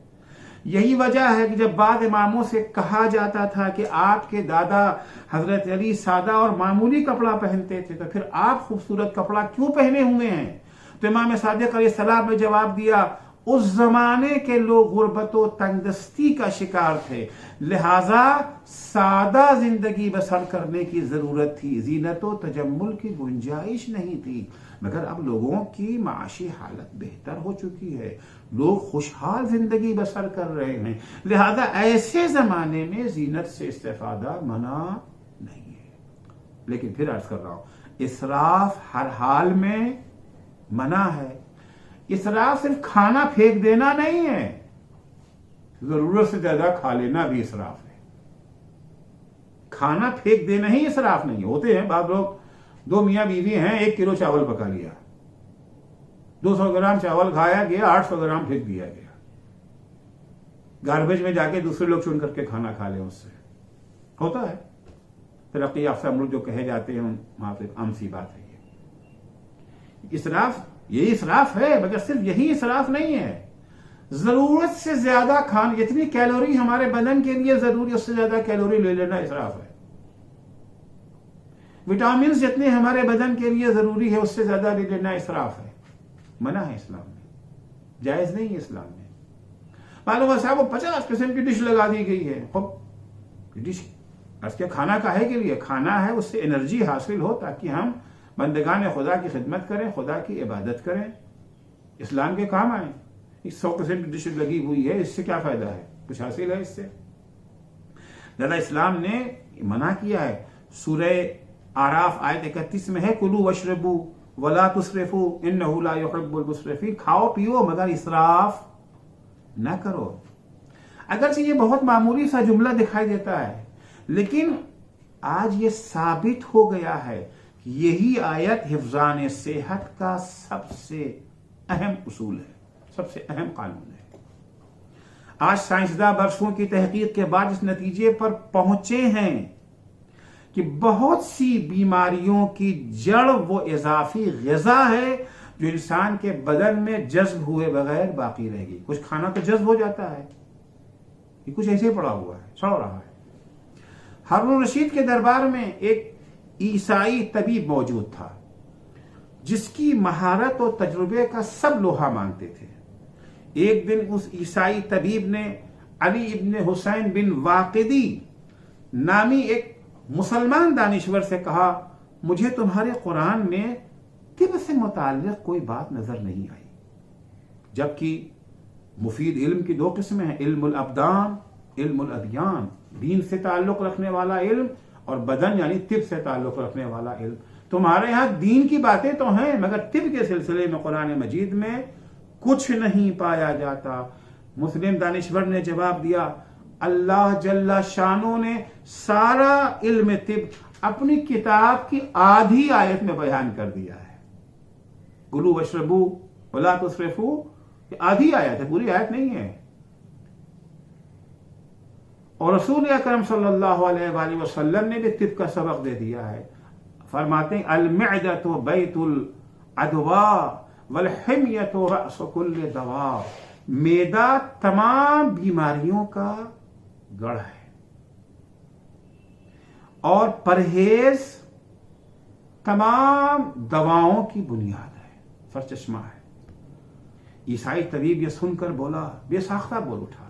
یہی وجہ ہے کہ جب بعض اماموں سے کہا جاتا تھا کہ آپ کے دادا حضرت علی سادہ اور معمولی کپڑا پہنتے تھے تو پھر آپ خوبصورت کپڑا کیوں پہنے ہوئے ہیں؟ تو امام صادق علیہ السلام نے جواب دیا، اس زمانے کے لوگ غربت و تنگدستی کا شکار تھے، لہذا سادہ زندگی بسر کرنے کی ضرورت تھی، زینت و تجمل کی گنجائش نہیں تھی. مگر اب لوگوں کی معاشی حالت بہتر ہو چکی ہے، لوگ خوشحال زندگی بسر کر رہے ہیں، لہذا ایسے زمانے میں زینت سے استفادہ منع نہیں ہے. لیکن پھر عرض کر رہا ہوں، اسراف ہر حال میں منع ہے. اسراف صرف کھانا پھینک دینا نہیں ہے، ضرورت سے زیادہ کھا لینا بھی اسراف ہے. کھانا پھینک دینا ہی اسراف نہیں. ہوتے ہیں بعض لوگ، 2 میاں بیوی ہیں، 1 کلو چاول پکا لیا، 200 گرام چاول کھایا گیا، 800 گرام پھینک دیا گیا. گاربیج میں جا کے دوسرے لوگ چن کر کے کھانا کھا لیں. اس سے ہوتا ہے. ترقی یافتہ ملک جو کہے جاتے ہیں وہاں پہ عام سی بات ہے. یہ اسراف، یہی اسراف ہے، مگر صرف یہی اسراف نہیں ہے. ضرورت سے زیادہ کھانا، جتنی کیلوری ہمارے بدن کے لیے ضروری اس سے زیادہ کیلوری لے لینا اسراف ہے. وٹامنز جتنے ہمارے بدن کے لیے ضروری ہے اس سے زیادہ لے لینا اسراف ہے. منع ہے اسلام میں، جائز نہیں ہے اسلام میں. معلوم ہے صاحب، 50 قسم کی ڈش لگا دی گئی ہے. ڈش کھانا کاہے کے لیے؟ کھانا ہے اس سے انرجی حاصل ہو تاکہ ہم بندگان خدا کی خدمت کریں، خدا کی عبادت کریں، اسلام کے کام آئیں. 100 قسم کی ڈش لگی ہوئی ہے، اس سے کیا فائدہ ہے؟ کچھ حاصل ہے اس سے؟ لہذا اسلام نے منع کیا ہے. سورہ آراف آیت 31 میں ہے، کلوا واشربوا ولا تسرفوا انہ لا يحب المسرفین. کھاؤ پیو مگر اسراف نہ کرو. اگرچہ یہ بہت معمولی سا جملہ دکھائی دیتا ہے، لیکن آج یہ ثابت ہو گیا ہے کہ یہی آیت حفظان صحت کا سب سے اہم اصول ہے، سب سے اہم قانون ہے. آج سائنسداں برسوں کی تحقیق کے بعد اس نتیجے پر پہنچے ہیں کہ بہت سی بیماریوں کی جڑ وہ اضافی غذا ہے جو انسان کے بدن میں جذب ہوئے بغیر باقی رہے گی. کچھ کھانا تو جذب ہو جاتا ہے، یہ کچھ ایسے پڑا ہوا ہے، سڑ رہا ہے. ہارون الرشید کے دربار میں ایک عیسائی طبیب موجود تھا جس کی مہارت اور تجربے کا سب لوہا مانتے تھے. ایک دن اس عیسائی طبیب نے علی ابن حسین بن واقدی نامی ایک مسلمان دانشور سے کہا، مجھے تمہارے قرآن میں طب سے متعلق کوئی بات نظر نہیں آئی، جبکہ مفید علم کی 2 قسمیں ہیں، علم الابدان، علم الادیان، دین سے تعلق رکھنے والا علم، اور بدن یعنی طب سے تعلق رکھنے والا علم. تمہارے ہاں دین کی باتیں تو ہیں مگر طب کے سلسلے میں قرآن مجید میں کچھ نہیں پایا جاتا. مسلم دانشور نے جواب دیا، اللہ جل شانوں نے سارا علم طب اپنی کتاب کی آدھی آیت میں بیان کر دیا ہے. کلوا واشربوا ولا تسرفوا، یہ آدھی آیت ہے، پوری آیت نہیں ہے. اور رسول اکرم صلی اللہ علیہ وآلہ وسلم نے بھی طب کا سبق دے دیا ہے. فرماتے ہیں المعدۃ بیت الادواء والحمیۃ رأس کل دواء. معدہ تمام بیماریوں کا گڑھ ہے اور پرہیز تمام دواؤں کی بنیاد ہے، سرچشمہ ہے. عیسائی طبیب یہ سن کر بولا، بے ساختہ بول اٹھا،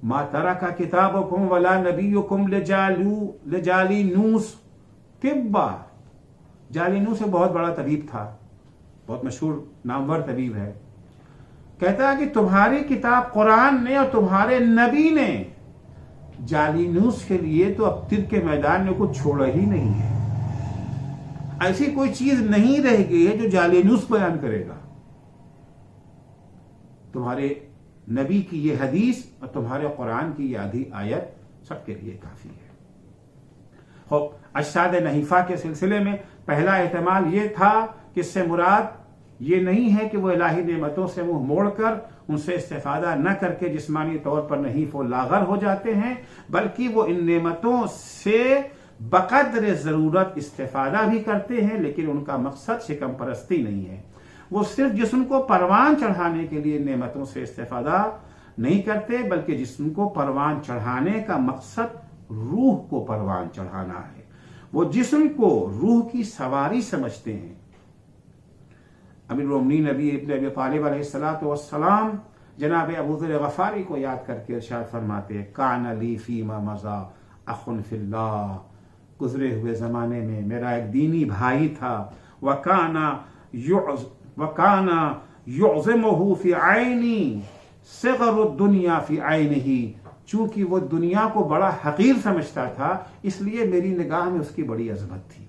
ما ترک کتابکم ولا نبیکم لجالینوس طبا. جالینوس ایک بہت بڑا طبیب تھا، بہت مشہور نامور طبیب ہے. کہتا ہے کہ تمہاری کتاب قرآن نے اور تمہارے نبی نے جالینوس کے لیے تو اب طب کے میدان میں کچھ چھوڑا ہی نہیں ہے. ایسی کوئی چیز نہیں رہ گئی ہے جو جالینوس بیان کرے گا. تمہارے نبی کی یہ حدیث اور تمہارے قرآن کی یہ آدھی آیت سب کے لیے کافی ہے۔ خوب اجساد نحیفہ کے سلسلے میں پہلا احتمال یہ تھا کہ اس سے مراد یہ نہیں ہے کہ وہ الہی نعمتوں سے منہ موڑ کر ان سے استفادہ نہ کر کے جسمانی طور پر نحیف و لاغر ہو جاتے ہیں، بلکہ وہ ان نعمتوں سے بقدر ضرورت استفادہ بھی کرتے ہیں، لیکن ان کا مقصد شکم پرستی نہیں ہے۔ وہ صرف جسم کو پروان چڑھانے کے لیے نعمتوں سے استفادہ نہیں کرتے، بلکہ جسم کو پروان چڑھانے کا مقصد روح کو پروان چڑھانا ہے۔ وہ جسم کو روح کی سواری سمجھتے ہیں۔ امیر المومنین نبی ابن ابی طالب علیہ السلام جناب ابو ذر غفاری کو یاد کر کے ارشاد فرماتے ہیں، کان لی فیما مضی اخ فی اللہ، گزرے ہوئے زمانے میں میرا ایک دینی بھائی تھا، وکان یعظمہ فی عینی صغر الدنیا فی عینہ، چونکہ وہ دنیا کو بڑا حقیر سمجھتا تھا اس لیے میری نگاہ میں اس کی بڑی عظمت تھی۔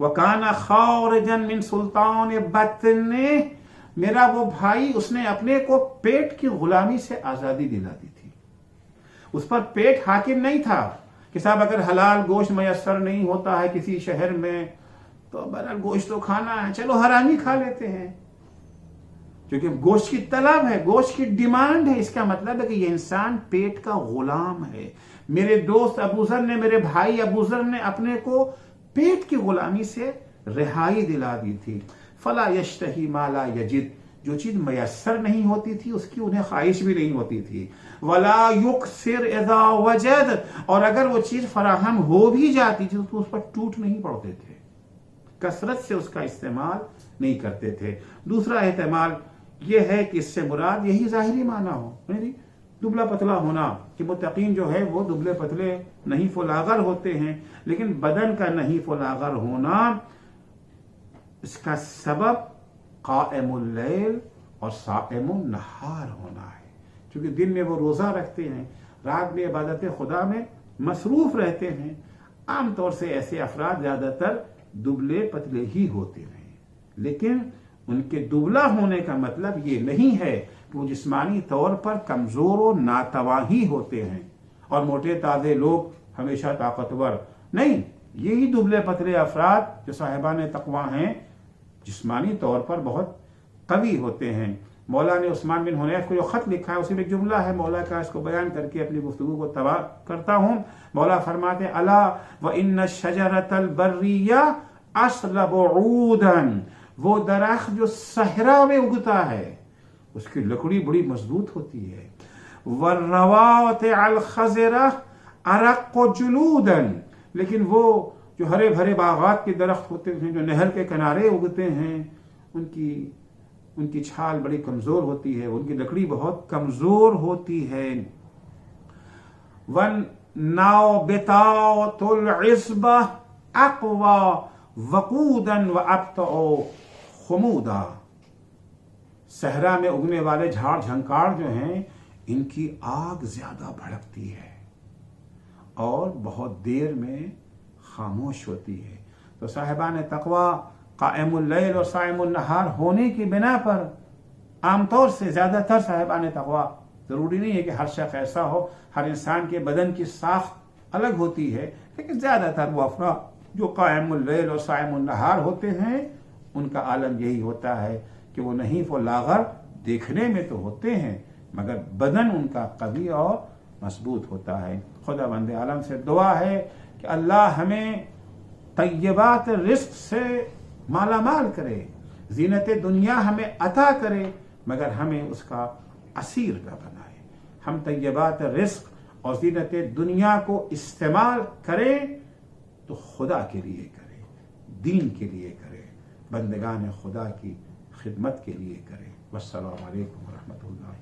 وَكَانَ خَارِجًا مِنْ سُلْطَانِ بَطْنِهِ، میرا وہ بھائی اس نے اپنے کو پیٹ کی غلامی سے آزادی دلا دی تھی۔ اس پر پیٹ حاکم نہیں تھا کہ صاحب اگر حلال گوشت میسر نہیں ہوتا ہے کسی شہر میں تو بہرحال گوشت تو کھانا ہے، چلو حرامی کھا لیتے ہیں، کیونکہ گوشت کی طلب ہے، گوشت کی ڈیمانڈ ہے۔ اس کا مطلب ہے کہ یہ انسان پیٹ کا غلام ہے۔ میرے دوست ابو ذر نے، میرے بھائی ابو ذر نے اپنے کو پیٹ کی غلامی سے رہائی دلا دی تھی۔ فلا یشتہی ما لا یجد، جو چیز میسر نہیں ہوتی تھی اس کی انہیں خواہش بھی نہیں ہوتی تھی۔ ولا یکثر اذا وجد، اور اگر وہ چیز فراہم ہو بھی جاتی تھی تو اس پر ٹوٹ نہیں پڑتے تھے، کثرت سے اس کا استعمال نہیں کرتے تھے۔ دوسرا احتمال یہ ہے کہ اس سے مراد یہی ظاہری معنی ہو، دبلا پتلا ہونا، کہ متقین جو ہے وہ دبلے پتلے نحیف و لاغر ہوتے ہیں، لیکن بدن کا نحیف و لاغر ہونا اس کا سبب قائم اللیل اور صائم النہار ہونا ہے، کیونکہ دن میں وہ روزہ رکھتے ہیں، رات میں عبادت خدا میں مصروف رہتے ہیں۔ عام طور سے ایسے افراد زیادہ تر دبلے پتلے ہی ہوتے ہیں، لیکن ان کے دبلا ہونے کا مطلب یہ نہیں ہے کہ وہ جسمانی طور پر کمزور و ناتواں ہی ہوتے ہیں اور موٹے تازے لوگ ہمیشہ طاقتور نہیں۔ یہی دبلے پتلے افراد جو صاحبان تقوی ہیں جسمانی طور پر بہت قوی ہوتے ہیں۔ مولا نے عثمان بن حنیف کو جو خط لکھا ہے اسی میں ایک جملہ ہے مولا کا، اس کو بیان کر کے اپنی گفتگو کو تباہ کرتا ہوں۔ مولا فرماتے ہیں، الا وان الشجرۃ البریہ اصلب عودا، وہ درخت جو صحرا میں اگتا ہے اس کی لکڑی بڑی مضبوط ہوتی ہے۔ والرواتع الخضرہ ارق جلودا، لیکن وہ جو ہرے بھرے باغات کے درخت ہوتے ہیں جو نہر کے کنارے اگتے ہیں ان کی چھال بڑی کمزور ہوتی ہے، ان کی لکڑی بہت کمزور ہوتی ہے۔ وَالنَّابِتَاتُ الْعِصْبَةُ أَقْوَى وَقُودًا وَأَبْطَأُ خُمُودًا، صحرا میں اگنے والے جھاڑ جھنکاڑ جو ہیں ان کی آگ زیادہ بھڑکتی ہے اور بہت دیر میں خاموش ہوتی ہے۔ تو صاحبان تقوی قائم اللیل اور صائم النہار ہونے کی بنا پر عام طور سے زیادہ تر صاحبان تقوی، ضروری نہیں ہے کہ ہر شخص ایسا ہو، ہر انسان کے بدن کی ساخت الگ ہوتی ہے، لیکن زیادہ تر وہ افراد جو قائم اللیل اور صائم النہار ہوتے ہیں ان کا عالم یہی ہوتا ہے کہ وہ نحیف و لاغر دیکھنے میں تو ہوتے ہیں مگر بدن ان کا قوی اور مضبوط ہوتا ہے۔ خدا بند عالم سے دعا ہے کہ اللہ ہمیں طیبات رزق سے مالا مال کرے، زینت دنیا ہمیں عطا کرے مگر ہمیں اس کا اسیر نہ بنائے۔ ہم طیبات رزق اور زینت دنیا کو استعمال کریں تو خدا کے لیے کریں، دین کے لیے کریں، بندگان خدا کی خدمت کے لیے کریں۔ والسلام علیکم ورحمۃ اللہ۔